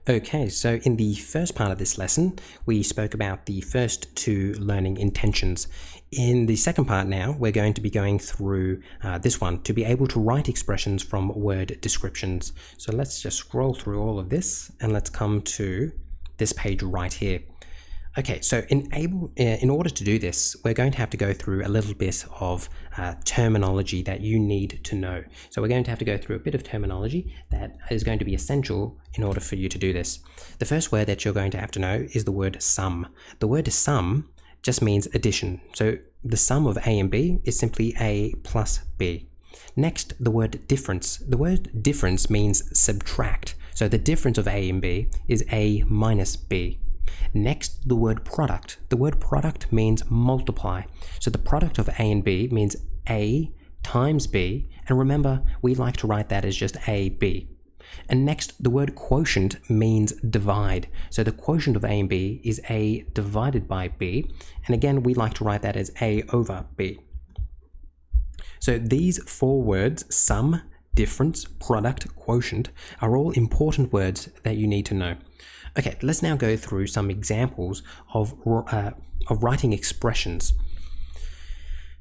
Okay, so in the first part of this lesson, we spoke about the first two learning intentions. In the second part now, we're going to be going through this one to be able to write expressions from word descriptions. So let's just scroll through all of this and let's come to this page right here. Okay, so in order to do this, we're going to have to go through a little bit of terminology that you need to know. So we're going to have to go through a bit of terminology that is going to be essential in order for you to do this. The first word that you're going to have to know is the word sum. The word sum just means addition. So the sum of A and B is simply A plus B. Next, the word difference. The word difference means subtract. So the difference of A and B is A minus B. Next, the word product. The word product means multiply. So the product of A and B means A times B. And remember, we like to write that as just AB. And next, the word quotient means divide. So the quotient of A and B is A divided by B. And again, we like to write that as A over B. So these four words, sum, difference, product, quotient, are all important words that you need to know. Okay, let's now go through some examples of writing expressions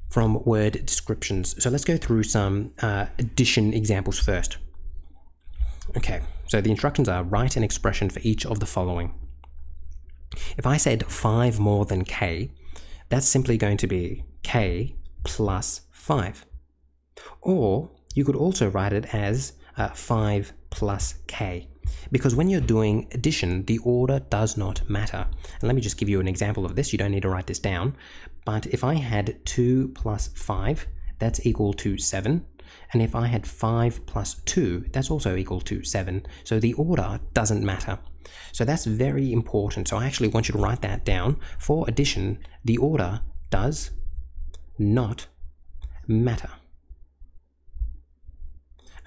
from word descriptions. So let's go through some addition examples first. Okay, so the instructions are write an expression for each of the following. If I said 5 more than k, that's simply going to be k plus 5. Or you could also write it as 5 plus k. Because when you're doing addition, the order does not matter. And let me just give you an example of this. You don't need to write this down. But if I had 2 plus 5, that's equal to 7. And if I had 5 plus 2, that's also equal to 7. So the order doesn't matter. So that's very important. So I actually want you to write that down. For addition, the order does not matter.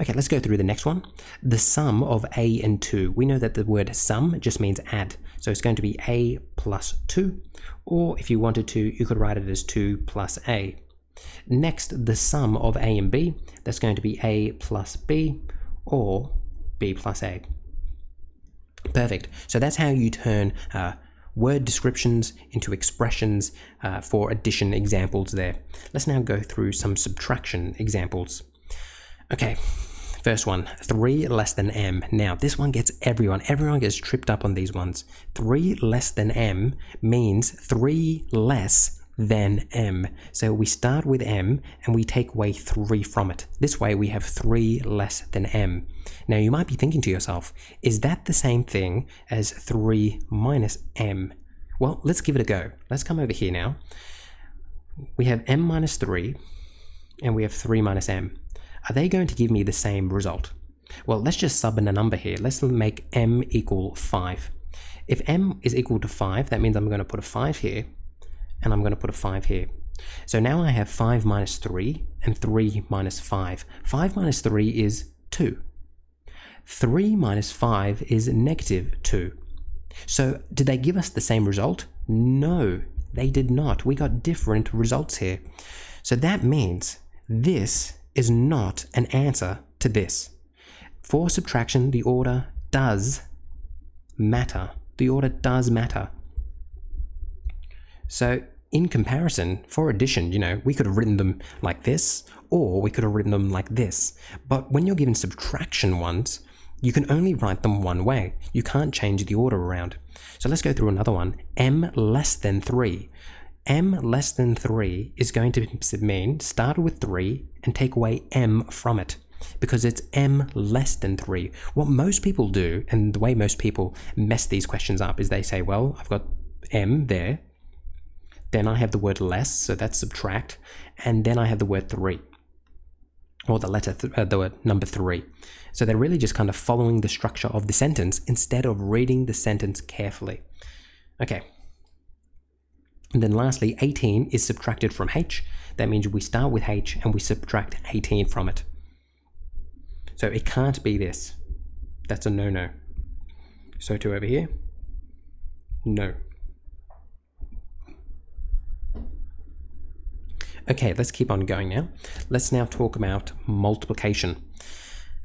Okay, let's go through the next one. The sum of A and 2. We know that the word sum just means add. So it's going to be A plus 2. Or if you wanted to, you could write it as 2 plus A. Next, the sum of A and B. That's going to be A plus B or B plus A. Perfect. So that's how you turn word descriptions into expressions for addition examples there. Let's now go through some subtraction examples. Okay, first one, 3 less than m. Now, this one gets everyone. Everyone gets tripped up on these ones. 3 less than m means 3 less than m. So we start with m and we take away 3 from it. This way we have 3 less than m. Now, you might be thinking to yourself, is that the same thing as 3 minus m? Well, let's give it a go. Let's come over here now. We have m minus 3 and we have 3 minus m. Are they going to give me the same result? Well, let's just sub in a number here. Let's make m equal 5. If m is equal to 5, that means I'm going to put a 5 here, and I'm going to put a 5 here. So now I have 5 minus 3 and 3 minus 5. 5 minus 3 is 2. 3 minus 5 is negative 2. So did they give us the same result? No, they did not. We got different results here. So that means this is not an answer to this. For subtraction, the order does matter. The order does matter. So in comparison, for addition, we could have written them like this, or we could have written them like this. But when you're given subtraction ones, you can only write them one way. You can't change the order around. So let's go through another one. M less than 3. M less than 3 is going to mean start with 3 and take away m from it, because it's m less than 3. What most people do, and the way most people mess these questions up, is they say, well, I've got m there, then I have the word less, so that's subtract, and then I have the word 3, or the word number 3. So they're really just kind of following the structure of the sentence instead of reading the sentence carefully. Okay. And then lastly, 18 is subtracted from h. That means we start with h and we subtract 18 from it. So it can't be this. That's a no-no. So to over here, no. Okay, let's keep on going now. Let's now talk about multiplication.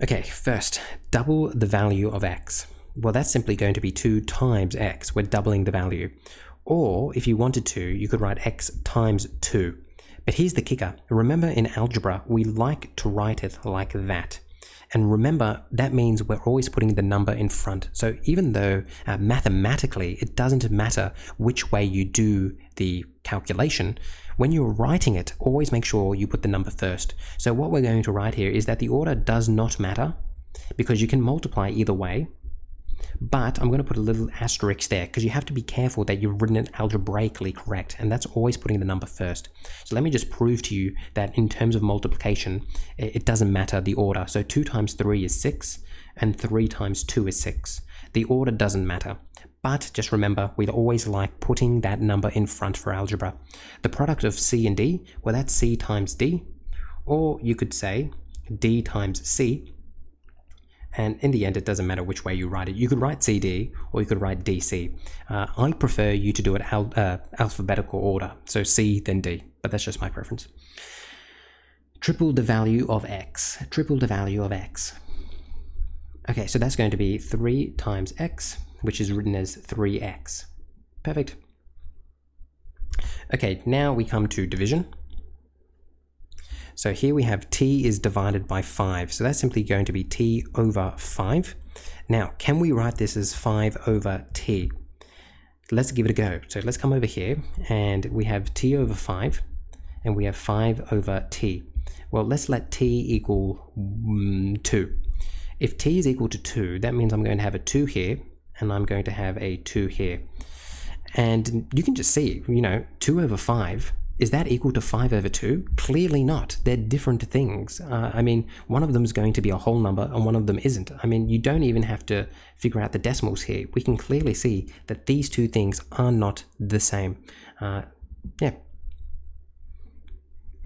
Okay, first, double the value of x. Well, that's simply going to be 2 times x. We're doubling the value. Or if you wanted to, you could write x times 2. But here's the kicker. Remember, in algebra, we like to write it like that. And remember, that means we're always putting the number in front. So even though mathematically it doesn't matter which way you do the calculation, when you're writing it, always make sure you put the number first. So what we're going to write here is that the order does not matter because you can multiply either way. But I'm going to put a little asterisk there because you have to be careful that you've written it algebraically correct, and that's always putting the number first. So let me just prove to you that in terms of multiplication, it doesn't matter the order. So 2 times 3 is 6, and 3 times 2 is 6. The order doesn't matter. But just remember, we always like putting that number in front for algebra. The product of C and D, well, that's C times D, or you could say D times C. And in the end, it doesn't matter which way you write it. You could write CD or you could write DC. I prefer you to do it alphabetical order, so C then D, but that's just my preference. Triple the value of x. Triple the value of x. Okay, so that's going to be 3 times x, which is written as 3x. Perfect. Okay, now we come to division. So here we have t is divided by 5. So that's simply going to be t over 5. Now, can we write this as 5 over t? Let's give it a go. So let's come over here and we have t over 5 and we have 5 over t. Well, let's let t equal 2. If t is equal to 2, that means I'm going to have a 2 here and I'm going to have a 2 here. And you can just see, 2 over 5, is that equal to 5 over 2? Clearly not. They're different things. One of them is going to be a whole number and one of them isn't. You don't even have to figure out the decimals here. We can clearly see that these two things are not the same. Yeah.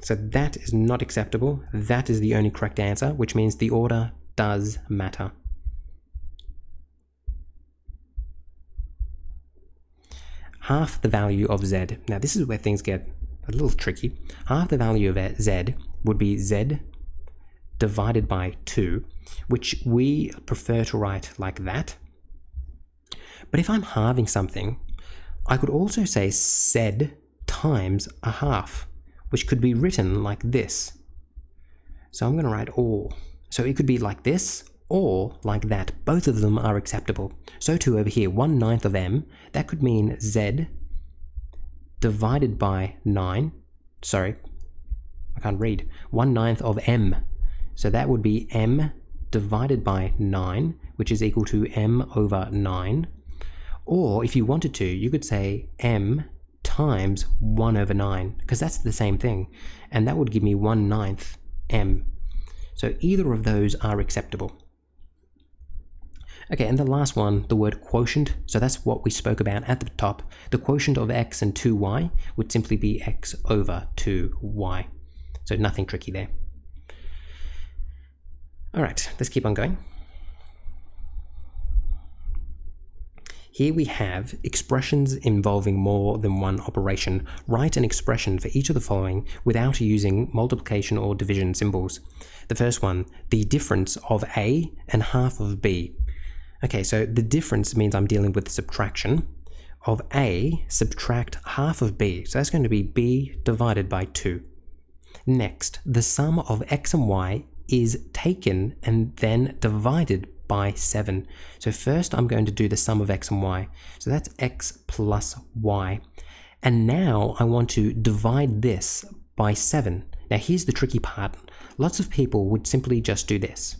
So that is not acceptable. That is the only correct answer, which means the order does matter. Half the value of z. Now this is where things get a little tricky. Half the value of z would be z divided by 2, which we prefer to write like that. But if I'm halving something, I could also say z times a half, which could be written like this. So I'm going to write or. So it could be like this or like that. Both of them are acceptable. So too over here, 1/9 of m, that could mean z divided by 9, sorry, I can't read, 1/9 of m. So that would be m divided by 9, which is equal to m over 9. Or if you wanted to, you could say m times 1 over 9, because that's the same thing. And that would give me 1/9 m. So either of those are acceptable. Okay, and the last one, the word quotient. So that's what we spoke about at the top. The quotient of x and 2y would simply be x over 2y. So nothing tricky there. All right, let's keep on going. Here we have expressions involving more than one operation. Write an expression for each of the following without using multiplication or division symbols. The first one, the difference of a and half of b. Okay, so the difference means I'm dealing with subtraction. Of a, subtract half of b. So that's going to be b divided by 2. Next, the sum of x and y is taken and then divided by 7. So first I'm going to do the sum of x and y. So that's x plus y. And now I want to divide this by 7. Now here's the tricky part. Lots of people would simply just do this.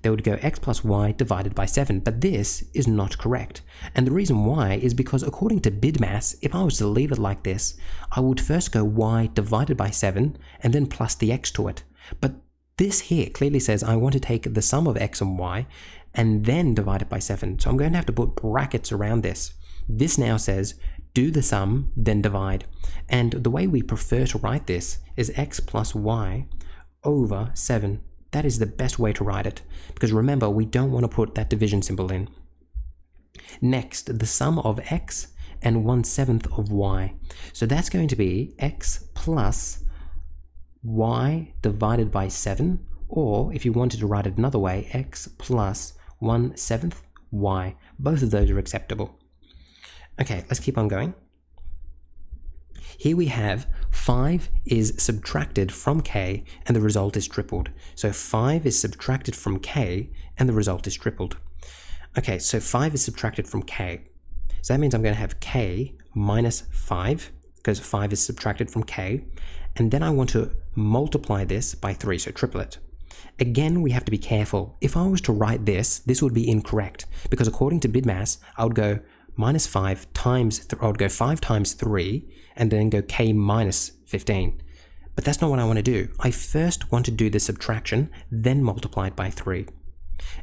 They would go x plus y divided by 7, but this is not correct. And the reason why is because according to BIDMAS, if I was to leave it like this, I would first go y divided by 7 and then plus the x to it. But this here clearly says I want to take the sum of x and y and then divide it by 7. So I'm going to have to put brackets around this. This now says do the sum, then divide. And the way we prefer to write this is x plus y over 7. That is the best way to write it, because remember, we don't want to put that division symbol in. Next, the sum of x and 1/7 of y. So that's going to be x plus y divided by 7, or if you wanted to write it another way, x plus 1/7 y. Both of those are acceptable. Okay, let's keep on going. Here we have 5 is subtracted from k and the result is tripled. So 5 is subtracted from k and the result is tripled. Okay, so 5 is subtracted from k. So that means I'm going to have k minus 5 because 5 is subtracted from k. And then I want to multiply this by 3, so triple it. Again, we have to be careful. If I was to write this would be incorrect because according to BIDMAS, I would go minus 5 times, I would go 5 times 3 and then go k minus 15. But that's not what I want to do. I first want to do the subtraction, then multiply it by 3.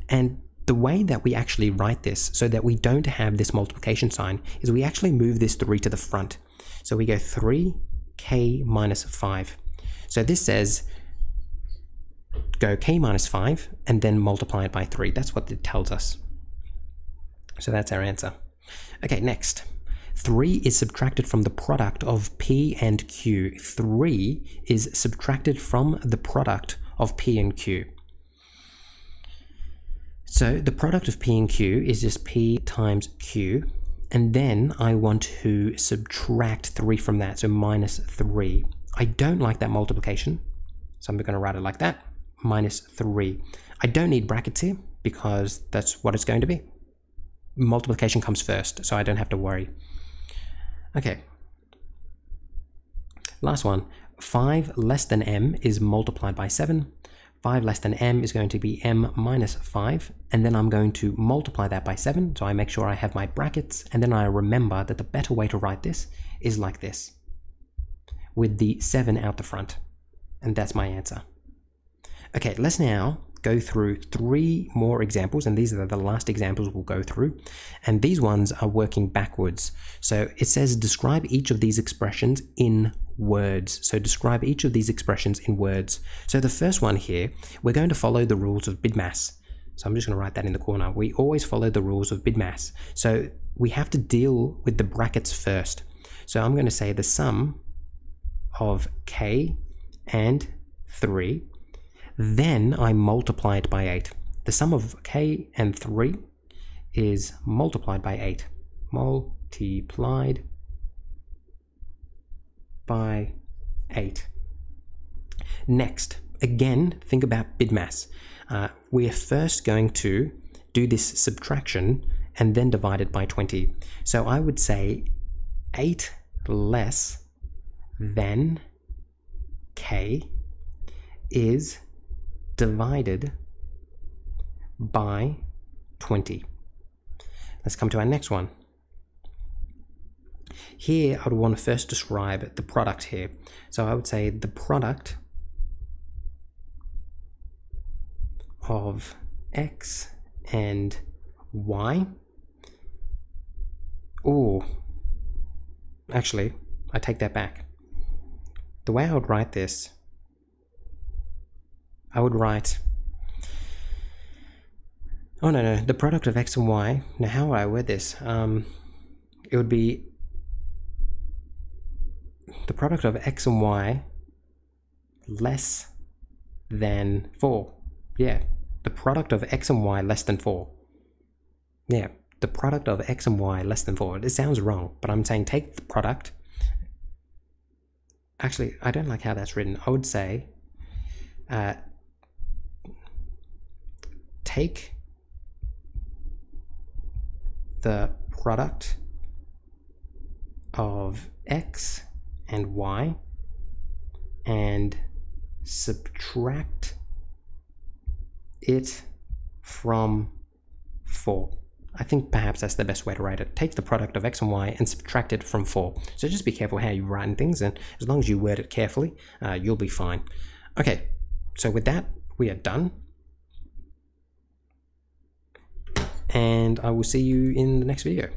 And the way that we actually write this so that we don't have this multiplication sign is we actually move this 3 to the front. So we go 3k minus 5. So this says go k minus 5 and then multiply it by 3. That's what it tells us. So that's our answer. Okay, next. 3 is subtracted from the product of P and Q. 3 is subtracted from the product of P and Q. So the product of P and Q is just P times Q. And then I want to subtract 3 from that, so minus 3. I don't like that multiplication, so I'm going to write it like that, minus 3. I don't need brackets here because that's what it's going to be. Multiplication comes first, so I don't have to worry. Okay. Last one. 5 less than m is multiplied by 7. 5 less than m is going to be m minus 5, and then I'm going to multiply that by 7, so I make sure I have my brackets, and then I remember that the better way to write this is like this, with the 7 out the front, and that's my answer. Okay, let's now go through 3 more examples, and these are the last examples we'll go through, and these ones are working backwards. So it says describe each of these expressions in words. So describe each of these expressions in words. So the first one here, we're going to follow the rules of BIDMAS. So I'm just going to write that in the corner. We always follow the rules of BIDMAS. So we have to deal with the brackets first. So I'm going to say the sum of k and 3. Then I multiply it by 8. The sum of k and 3 is multiplied by 8. Multiplied by 8. Next, again, think about BIDMAS. We're first going to do this subtraction and then divide it by 20. So I would say 8 less than k is divided by 20. Let's come to our next one. Here, I would want to first describe the product here. So I would say the product of x and y. Oh, actually, I take that back. The way I would write this, I would write, oh no, the product of x and y. Now how would I word this? It would be the product of x and y less than 4. Yeah, the product of x and y less than 4. Yeah, the product of x and y less than 4. It sounds wrong, but I'm saying take the product. Actually, I don't like how that's written. I would say take the product of x and y and subtract it from 4. I think perhaps that's the best way to write it. Take the product of x and y and subtract it from 4. So just be careful how you write things, and as long as you word it carefully, you'll be fine. Okay, so with that, we are done. And I will see you in the next video.